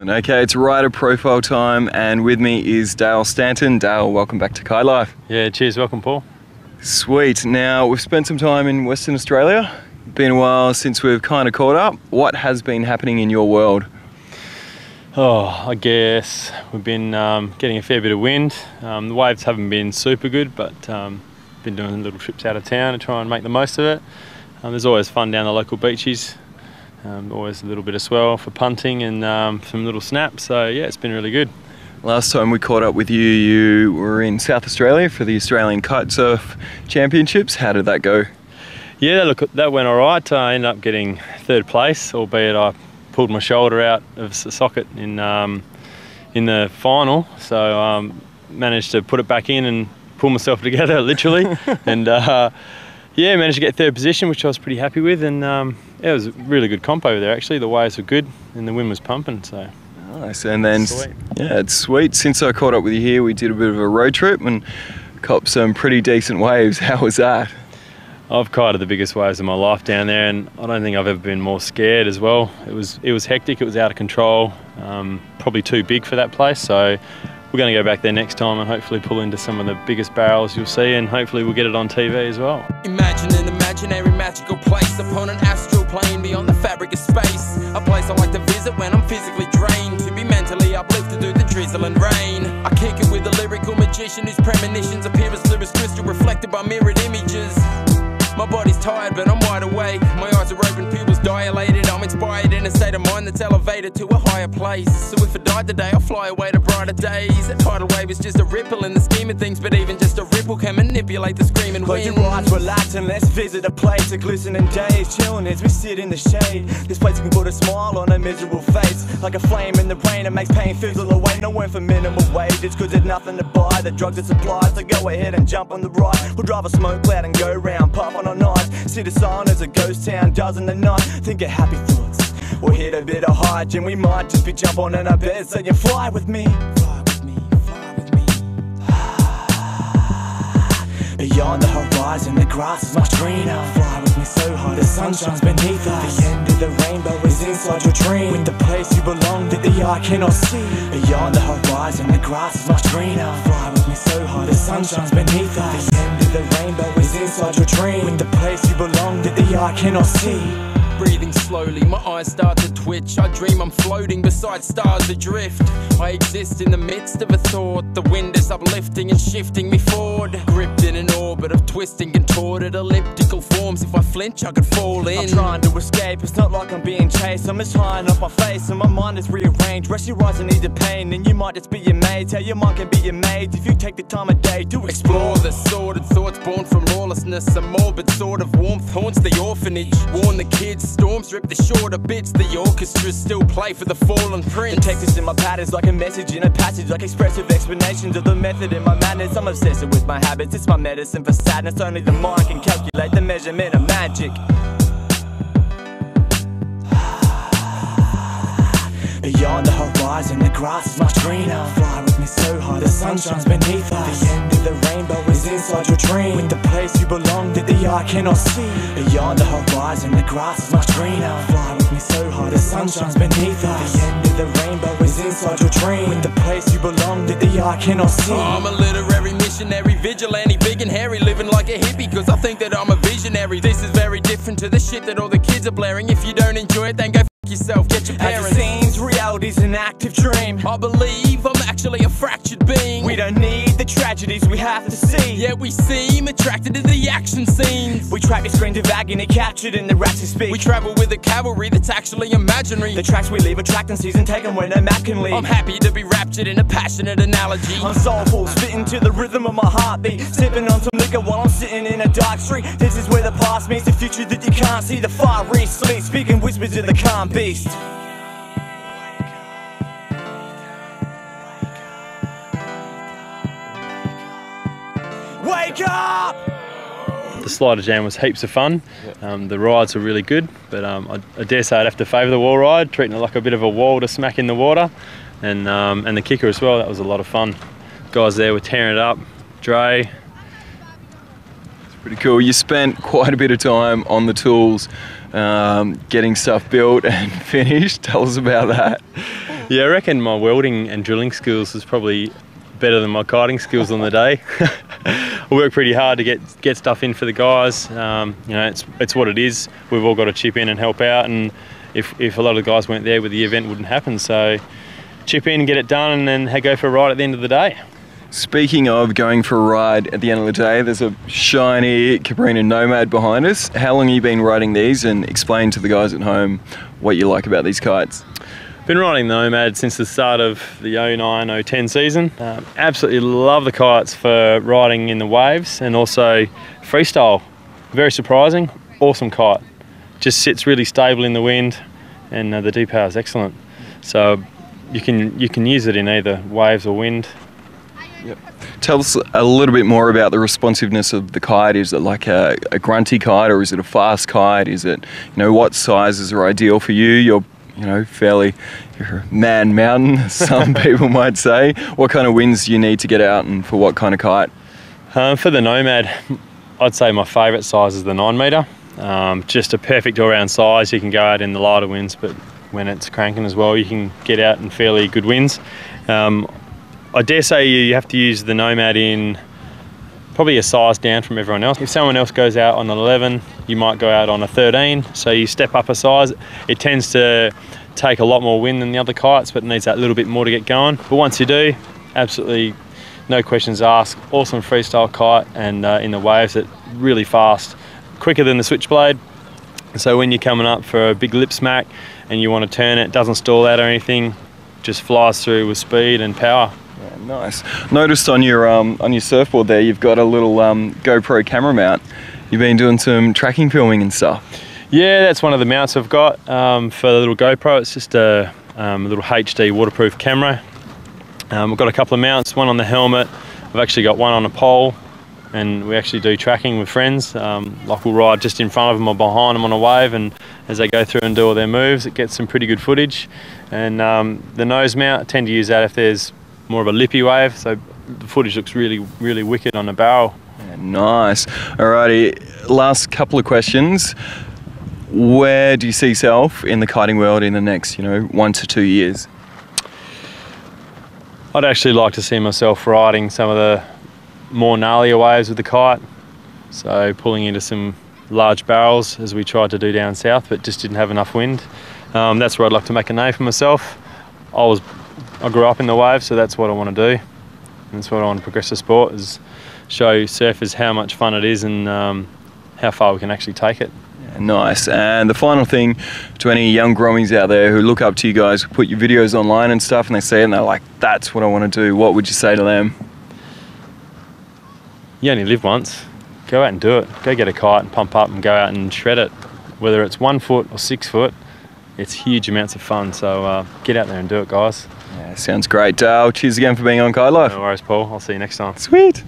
Okay, it's rider profile time, and with me is Dale Stanton. Dale, welcome back to Kitelife. Yeah, cheers, welcome Paul. Sweet. Now, we've spent some time in Western Australia. Been a while since we've kind of caught up. What has been happening in your world? Oh, I guess we've been getting a fair bit of wind. The waves haven't been super good, but been doing little trips out of town to try and make the most of it. There's always fun down the local beaches. Always a little bit of swell for punting and some little snaps. So yeah, it's been really good. Last time we caught up with you, you were in South Australia for the Australian Kite Surf Championships. How did that go? Yeah, look, that went all right. I ended up getting third place, albeit I pulled my shoulder out of the socket in the final. So managed to put it back in and pull myself together, literally. And yeah, managed to get third position, which I was pretty happy with. And yeah, it was a really good comp over there, actually. The waves were good and the wind was pumping, so. Nice. And then, sweet. Yeah, it's sweet. Since I caught up with you here, we did a bit of a road trip and copped some pretty decent waves. How was that? I've kited the biggest waves of my life down there, and I don't think I've ever been more scared as well. It was hectic, it was out of control, probably too big for that place, so we're going to go back there next time and hopefully pull into some of the biggest barrels you'll see, and hopefully we'll get it on TV as well. Imagine an imaginary magical place upon an astral plane beyond the fabric of space. A place I like to visit when I'm physically drained, to be mentally uplifted through the drizzle and rain. I kick it with a lyrical magician whose premonitions appear as clear as crystal reflected by mirrored images. My body's tired, but I'm wide awake. My eyes are open, pupils dilated. I'm inspired in a state of mind that's elevated to a higher place. So if I died today, I'll fly away to brighter days. A tidal wave is just a ripple in the scheme of things, but even just a ripple can manipulate the screaming wind. Close your eyes, relax, and let's visit a place of glistening days. Chilling as we sit in the shade. This place can put a smile on a miserable face. Like a flame in the rain, it makes pain fizzle away. No one for minimum wage, it's cause there's nothing to buy. The drugs are supplied, so go ahead and jump on the ride. We'll drive a smoke cloud and go round, puff on all night. See the sign as a ghost town does in the night. Think of happy thoughts, or hit a bit of high, and we might just be jump on in our bed. So you fly with me, fly with me, fly with me. Beyond the horizon, the grass is much greener. Fly with me so high, the sun shines beneath us. The end of the rainbow is inside your dream, with the place you belong that the eye cannot see. Beyond the horizon, the grass is much greener. Fly with me so high, the sun shines beneath us. The end of the rainbow is inside your dream, with the place you belong that the eye cannot see. Breathing slowly, my eyes start to twitch. I dream I'm floating beside stars adrift. I exist in the midst of a thought. The wind is uplifting and shifting me forward. Gripped in an orbit of twisting, contorted elliptical forms. If I flinch, I could fall in. I'm trying to escape, it's not like I'm being chased. I'm just tying off my face and my mind is rearranged. Rest your eyes and ease the pain, and you might just be amazed how your mind can be amazed if you take the time of day to explore the sordid thoughts born from lawlessness. A morbid sort of warmth haunts the orphanage. Warn the kids, storms rip the shorter bits. The orchestras still play for the fallen prince. The text is in my patterns like a message in a passage, like expressive explanations of the method in my madness. I'm obsessed with my habits, it's my medicine for sadness. Only the mind can calculate the measurement of magic. Beyond the horizon, the grass is much greener. Fly with me so high, the sun shines beneath us. The end of the rainbow is inside your dream, with the place you belong that the eye cannot see. Beyond the horizon, the grass is much greener. Fly with me so high, the sun shines beneath us. The end of the rainbow is inside your dream, with the place you belong that the eye cannot see. I'm a literary missionary, vigilante, big and hairy, living like a hippie, cause I think that I'm a visionary. This is very different to the shit that all the kids are blaring. If you don't enjoy it, then go yourself, get your parents. As it seems, reality's an active dream. I believe I'm actually a fractured being. We don't need the tragedies we have to see. Yeah, we seem attracted to the action scenes. We track the screens of agony captured in the raps we speak. We travel with a cavalry that's actually imaginary. The tracks we leave attract and season taken when a map can leave. I'm happy to be raptured in a passionate analogy. I'm soulful, spitting to the rhythm of my heartbeat. Sipping on some liquor while I'm sitting in a dark street. This is where the past meets the future that you can't see. The far east sleep, speaking whispers of the calm beast. Wake up! The slider jam was heaps of fun. The rides were really good, but I dare say I'd have to favour the wall ride, treating it like a bit of a wall to smack in the water, and the kicker as well. That was a lot of fun. Guys there were tearing it up. Dre. It's pretty cool. You spent quite a bit of time on the tools, getting stuff built and finished. Tell us about that. Yeah, I reckon my welding and drilling skills is probably better than my kiting skills on the day. I work pretty hard to get stuff in for the guys. You know, it's what it is. We've all got to chip in and help out, and if a lot of the guys weren't there, the event wouldn't happen. So chip in, get it done, and then go for a ride at the end of the day. Speaking of going for a ride at the end of the day, there's a shiny Cabrina Nomad behind us. How long have you been riding these, and explain to the guys at home what you like about these kites? Been riding the Nomad since the start of the 09-010 season. Absolutely love the kites for riding in the waves and also freestyle. Very surprising, awesome kite. Just sits really stable in the wind, and the D-power is excellent. So you can use it in either waves or wind. Yep. Tell us a little bit more about the responsiveness of the kite. Is it like a grunty kite, or is it a fast kite? Is it, what sizes are ideal for you? You're you're a man mountain, some people might say. What kind of winds do you need to get out, and for what kind of kite? For the Nomad, I'd say my favourite size is the 9 metre. Just a perfect all-round size. You can go out in the lighter winds, but when it's cranking as well, you can get out in fairly good winds. I dare say you have to use the Nomad in probably a size down from everyone else. If someone else goes out on an 11, you might go out on a 13, so you step up a size. It tends to take a lot more wind than the other kites, but it needs that little bit more to get going. But once you do, absolutely no questions asked. Awesome freestyle kite, and in the waves, it's really fast, quicker than the Switchblade. So when you're coming up for a big lip smack and you want to turn it, doesn't stall out or anything, just flies through with speed and power. Yeah, nice. Noticed on your surfboard there, you've got a little GoPro camera mount. You've been doing some tracking filming and stuff. Yeah, that's one of the mounts I've got for the little GoPro. It's just a little HD waterproof camera. I've got a couple of mounts, one on the helmet. I've actually got one on a pole, and we actually do tracking with friends. Like we'll ride just in front of them or behind them on a wave, and as they go through and do all their moves, it gets some pretty good footage. And the nose mount, I tend to use that if there's more of a lippy wave, so the footage looks really, really wicked on the barrel. Yeah, nice. Alrighty, last couple of questions. Where do you see yourself in the kiting world in the next, 1 to 2 years? I'd actually like to see myself riding some of the more gnarlier waves with the kite, so pulling into some large barrels as we tried to do down south, but just didn't have enough wind. That's where I'd like to make a name for myself. I grew up in the waves, so that's what I want to do. And that's what I want to progress the sport, is show surfers how much fun it is and how far we can actually take it. Yeah, nice. And the final thing, to any young grommies out there who look up to you guys, who put your videos online and stuff, and they see it and they're like, that's what I want to do, what would you say to them? You only live once. Go out and do it. Go get a kite and pump up and go out and shred it. Whether it's 1 foot or 6 foot, it's huge amounts of fun. So get out there and do it, guys. Yeah, sounds great. Dale, cheers again for being on Kitelife. No worries, Paul. I'll see you next time. Sweet.